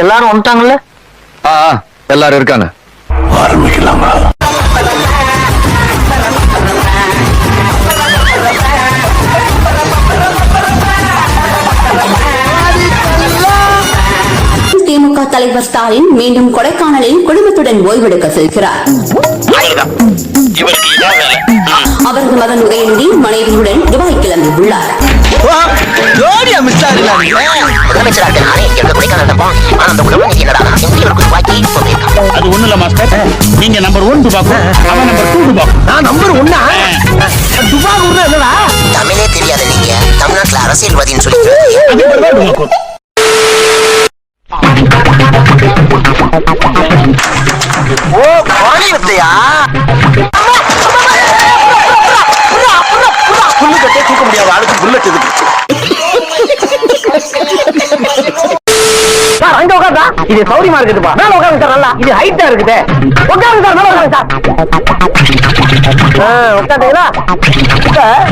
எல்லாரும் வந்துட்டாங்கல்ல? எல்லாரும் இருக்காங்க. ஆரம்பிக்கலாமா? திமுக தலைவர் ஸ்டாலின் மீண்டும் கொடைக்கானலில் குடும்பத்துடன் ஓய்வெடுக்க செல்கிறார். அவரது மகன் உதயநிதி மனைவியுடன் துபாய் கிளம்பியுள்ளார். அது ஒண்ணு இல்ல மாஸ்டர், நீங்க நம்பர் 1 துபாக்கு, அவன் நம்பர் 2 துபாக்கு. நான் நம்பர் 1. துபாக்கூர்னா என்னடா? தமிழே தெரியாத நீங்க தமிழ்நாட்டுல அரசியல்வாதின்னு சொல்லி தூக்க முடியாது. அடுத்து புல்லட் இருக்கு. அங்க உட்காந்தா இது சௌரியமா இருக்குதுப்பா. மேல உட்காந்து சார். நல்லா இது ஹைட்டா இருக்குது. உட்காந்து சார். மேல உட்காந்து சார். உட்காந்தீங்களா?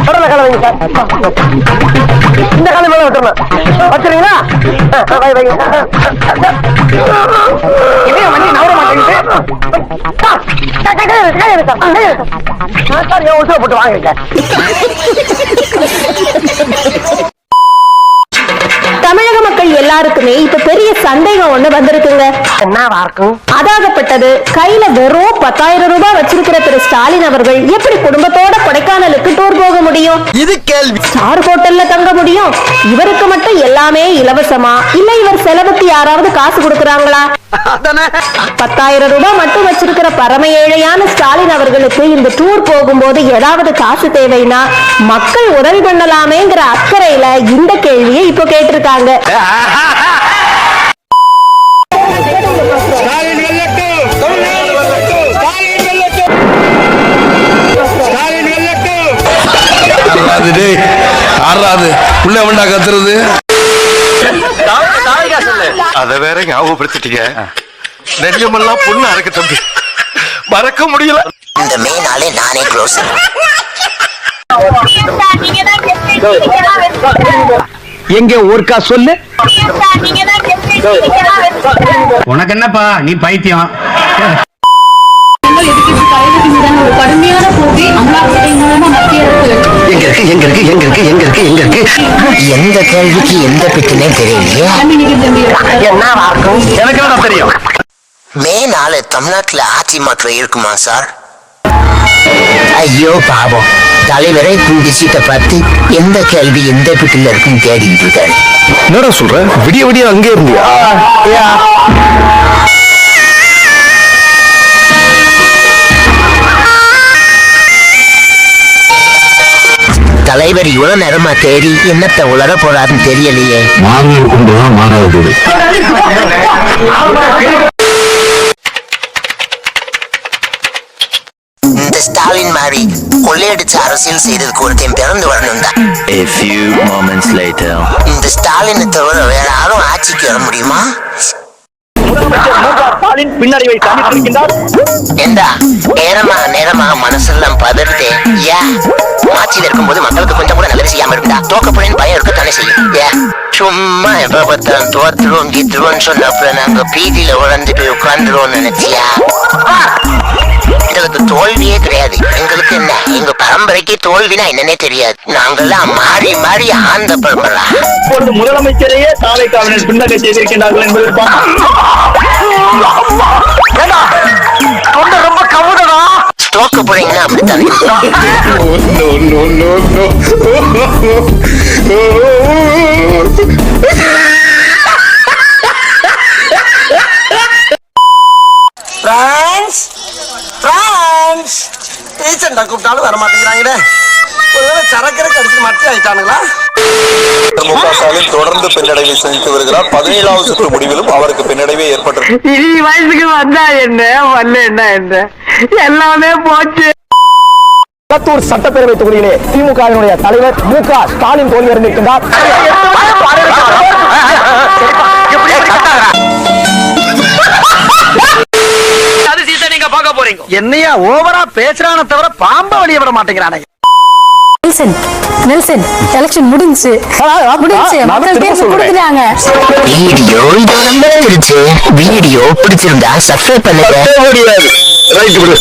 கடலை கால வைங்க சார். இந்த காலை மேல விட்டுறணும். வச்சுறீங்களா? இதே வண்டி நவர மாட்டேங்குது சார். உசுர போட்டு வாங்க. தமிழக மக்கள் எல்லாருக்குமே இப்ப பெரிய சந்தேகம் ஒண்ணு வந்திருக்குங்க. என்னவா இருக்கும்? அதாகப்பட்டது, கையில வெறும் 10,000 ரூபாய் வச்சிருக்கிற திரு ஸ்டாலின் அவர்கள் எப்படி குடும்பத்தோட கொடைக்கானலுக்கு டூர் போக முடியும்? இது கேள்வி. ஸ்டார் ஹோட்டல்ல தங்க முடியும்? இவருக்கு மட்டும் எல்லாமே இலவசமா? இல்ல இவர் செலவுக்கு யாராவது காசு கொடுக்கறாங்களா? 10,000 ரூபாய் மட்டும் வச்சிருக்கிற பரம ஏழையான ஸ்டாலின் அவர்களுக்கு இந்த டூர் போகும்போது ஏதாவது காசு தேவைன்னா மக்கள் உதவி பண்ணலாமேங்கிற அக்கறையில இந்த கேள்வியை இப்போ கேட்டிருக்காங்க. உள்ள வேண்டா கத்துறது. அத வேற ஞாபகப்படுத்திட்டீங்க. நெஞ்சமெல்லாம் பொண்ணு அறக்க தம்பி, மறக்க முடியல. இந்த மே நாளே நானே க்ளோஸ். எங்க ஊர்க்கா சொல்லு. உனக்கு என்னப்பா, நீ பைத்தியம். கடுமையான போட்டி அமலாக்கத்தின் மூலமா மத்திய எந்த கேள்விக்கு எந்த பிட்டுனே தெரியலையே. என்னவா இருக்கும்? எனக்கு என்ன தெரியும். மே 4 தமிழ்நாட்டுல ஆட்சி மாற்றம் இருக்குமா சார்? ஐயோ பாவம், தலைவரை இந்த சீட்டை பார்த்து எந்த கேள்வி எந்த பிட்டுல இருக்குன்னு தேடிட்டு இருக்காரு. என்னடா சொல்ற? விடிய விடிய அங்கே இருந்தியா? தலைவர் இவ்வளவு நேரமா தேடி என்னத்தை உலர போறாருன்னு தெரியலையே. மாமியார் கொண்டுதான் மாறாது. இந்த ஸ்டாலின் மாதிரி கொள்ளையடிச்சு அரசியல் செய்ததுக்கு ஒருத்தன் பிறந்து வரணும் தான். இந்த ஸ்டாலினை தவிர வேற யாரும் ஆட்சிக்கு வர முடியுமா? பின்னடைவை ஏண்டா நேரமா மனசெல்லாம் பதறுதே. ஏன் ஆட்சியில் இருக்கும்போது மக்களுக்கு கொஞ்சம் கூட நல்லது செய்யாம இருந்தா தோக்க போறேன்னு பயம் இருக்கத்தானே செய்யும். ஏன் சும்மா எப்ப பார்த்தாலும் தோத்துருவோம் கீத்துருவோம்னு சொன்ன அப்புறம் நாங்க பீதியில உழந்து போய் உட்கார்ந்துருவோம் நினைச்சியா? எங்களுக்கு தோல்வியே கிடையாது. எங்களுக்கு என்ன, எங்க பரம்பரைக்கு தோல்வினா என்னன்னே தெரியாது. நாங்கெல்லாம் மாறி மாறி ஆந்த பரம்பரா. முதலமைச்சரையே தாவேக்காவினர் பின்னடை செய்திருக்கின்றார்கள் என்பது ரொம்ப கவுடனா. தோக்க போறீங்கன்னா அப்படித்தானே. கூப்பிட்டாலும் வர மாட்டேங்கிறாங்களே. ஒருவேளை சரக்கரை கடிச்சு மட்டி ஆயிட்டானுங்களா? ஸ்டாலின் தொடர்ந்து பின்னடைவை சந்தித்து வருகிறார். 17வது சுற்று முடிவிலும் அவருக்கு பின்னடைவே ஏற்பட்டது. வயசுக்கு வந்தா என்ன, வரல என்ன, எல்லாமே போச்சு. கடத்தூர் சட்டப்பேரவை தொகுதியிலே திமுகவினுடைய தலைவர் மு.க. ஸ்டாலின் தோல்வி அடைந்திருக்கின்றார். என்னையா ஓவரா பேசுறான தவிர பாம்ப வழிய விட மாட்டேங்கிறானே. நெல்சன் எலெக்ஷன் முடிஞ்சு மக்கள் தேர்வு கொடுத்துட்டாங்க. வீடியோ இதோ நம்ம ஃப்ரெண்ட்ஸ் வீடியோ பிடிச்சிருந்தா சப்ஸ்கிரைப் பண்ணுங்க. ரைட் விடு.